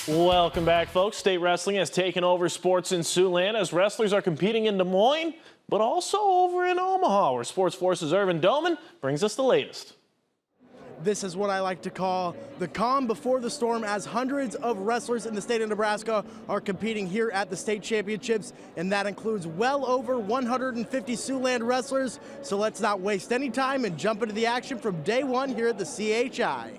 Welcome back, folks. State wrestling has taken over sports in Siouxland as wrestlers are competing in Des Moines, but also over in Omaha, where Sports Force's Irvin Doman brings us the latest. This is what I like to call the calm before the storm, as hundreds of wrestlers in the state of Nebraska are competing here at the state championships, and that includes well over 150 Siouxland wrestlers. So let's not waste any time and jump into the action from day one here at the CHI.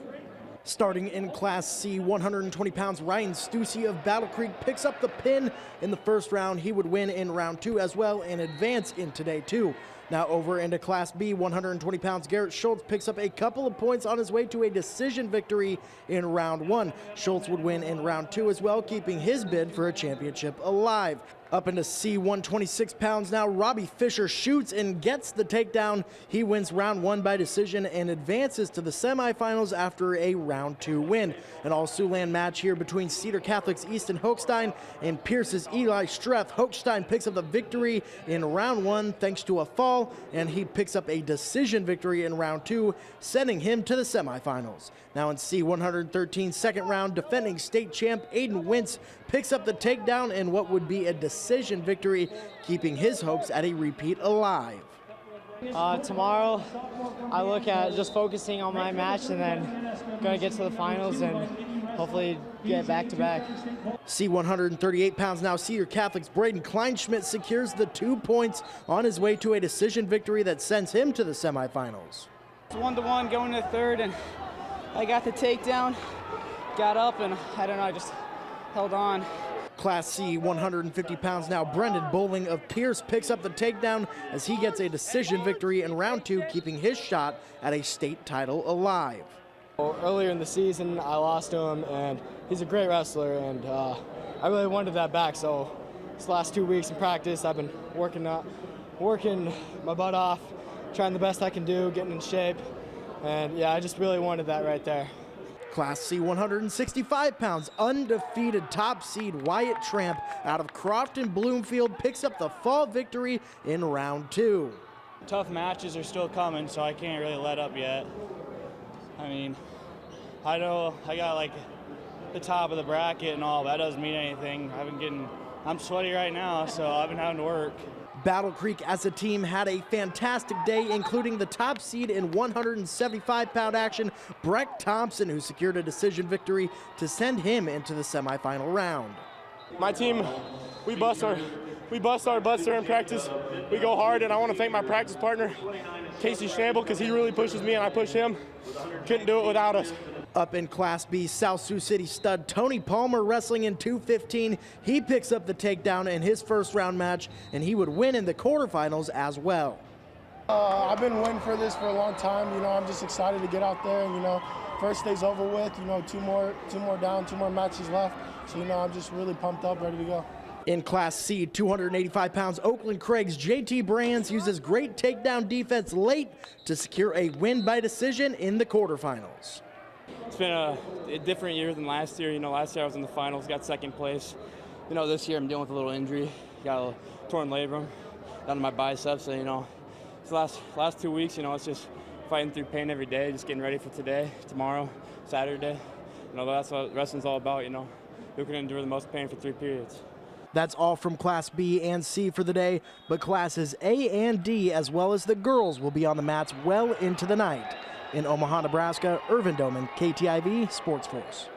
Starting in Class C, 120 pounds, Ryan Stussy of Battle Creek picks up the pin in the first round. He would win in round 2 as well and advance into day 2. Now over into Class B, 120 pounds, Garrett Schultz picks up a couple of points on his way to a decision victory in round 1. Schultz would win in round 2 as well, keeping his bid for a championship alive. Up into C, 126 pounds now, Robbie Fisher shoots and gets the takedown. He wins round 1 by decision and advances to the semifinals after a round 2 win. An all Siouxland match here between Cedar Catholic's Easton Hochstein and Pierce's Eli Streff. Hochstein picks up the victory in round 1 thanks to a fall, and he picks up a decision victory in round 2, sending him to the semifinals. Now in C, 113, second round, defending state champ Aiden Wentz picks up the takedown in what would be a decision victory, keeping his hopes at a repeat alive. Tomorrow, I look at just focusing on my match and then going to get to the finals and hopefully get back-to-back. C, 138 pounds now, Cedar Catholic's Braden Kleinschmidt secures the 2 points on his way to a decision victory that sends him to the semifinals. It's 1-1 going to the third, and I got the takedown, got up, and I don't know, I just held on. Class C, 150 pounds now, Brendan Bowling of Pierce picks up the takedown as he gets a decision victory in round 2, keeping his shot at a state title alive. Well, earlier in the season, I lost to him, and he's a great wrestler, and I really wanted that back. So this last 2 weeks in practice, I've been working my butt off, trying the best I can do, getting in shape, and yeah, I just really wanted that right there. Class C, 165 pounds, undefeated top seed Wyatt Tramp out of Crofton Bloomfield picks up the fall victory in round 2. Tough matches are still coming, so I can't really let up yet. I mean, I know I got like the top of the bracket and all, but that doesn't mean anything. I'm sweaty right now, so I've been having to work. Battle Creek as a team had a fantastic day, including the top seed in 175-pound action, Breck Thompson, who secured a decision victory to send him into the semifinal round. My team, we bust our butts during practice. We go hard, and I want to thank my practice partner, Casey Schnabel, because he really pushes me and I push him. Couldn't do it without us. Up in Class B, South Sioux City stud Tony Palmer wrestling in 215. He picks up the takedown in his first round match, and he would win in the quarterfinals as well. I've been waiting for this for a long time. You know, I'm just excited to get out there. And, you know, first day's over with. You know, two more down, 2 more matches left. So, you know, I'm just really pumped up, ready to go. In Class C, 285 pounds, Oakland Craig's JT Brands uses great takedown defense late to secure a win by decision in the quarterfinals. It's been a different year than last year. You know, last year I was in the finals, got second place. You know, this year I'm dealing with a little injury. Got a torn labrum down to my biceps. So, you know, the last 2 weeks, you know, it's just fighting through pain every day, just getting ready for today, tomorrow, Saturday. You know, that's what wrestling's all about, you know. Who can endure the most pain for 3 periods. That's all from Class B and C for the day, but Classes A and D, as well as the girls, will be on the mats well into the night. In Omaha, Nebraska, Irvin Doman, KTIV Sports Force.